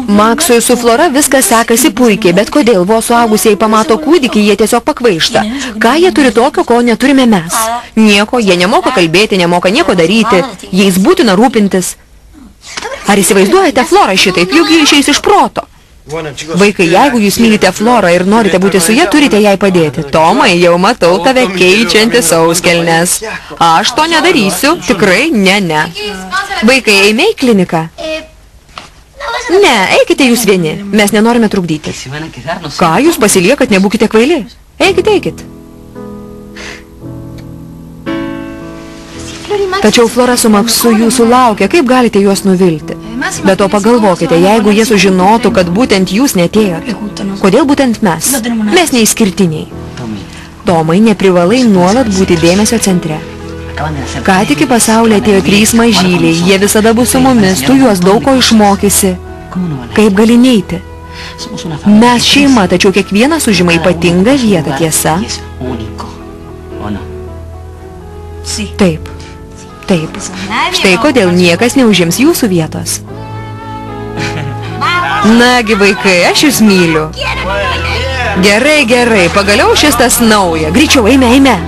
Maksui su Flora viskas sekasi puikiai, bet kodėl vos suaugusieji pamato kūdikį, jie tiesiog pakvaišta. Ką jie turi tokio, ko neturime mes? Nieko, jie nemoka kalbėti, nemoka nieko daryti, jais būtina rūpintis. Ar įsivaizduojate Florą šitaip, juk jie išeis iš proto? Vaikai, jeigu jūs mylite Florą ir norite būti su ja, turite jai padėti. Tomai, jau matau tave keičianti sauskelnes. Aš to nedarysiu, tikrai ne. Vaikai, eime į kliniką? Ne, eikite jūs vieni, mes nenorime trukdyti. Ką jūs pasiliekat, nebūkite kvaili? Eikit. Tačiau Flora su Maksu jūsų laukia, kaip galite juos nuvilti? Bet to pagalvokite, jeigu jie sužinotų, kad būtent jūs netėjote. Kodėl būtent mes? Mes neišskirtiniai. Tomai, neprivalai nuolat būti dėmesio centre. Ką tik į pasaulį atėjo 3 mažyliai, jie visada bus su mumis, tu juos daug ko išmokysi. Kaip gali neiti? Mes šeima, tačiau kiekvienas užima ypatingą vietą, tiesa? Taip. Štai kodėl niekas neužims jūsų vietos. Nagi, vaikai, aš jūs myliu. Gerai, pagaliau šis tas nauja. Greičiau, eime.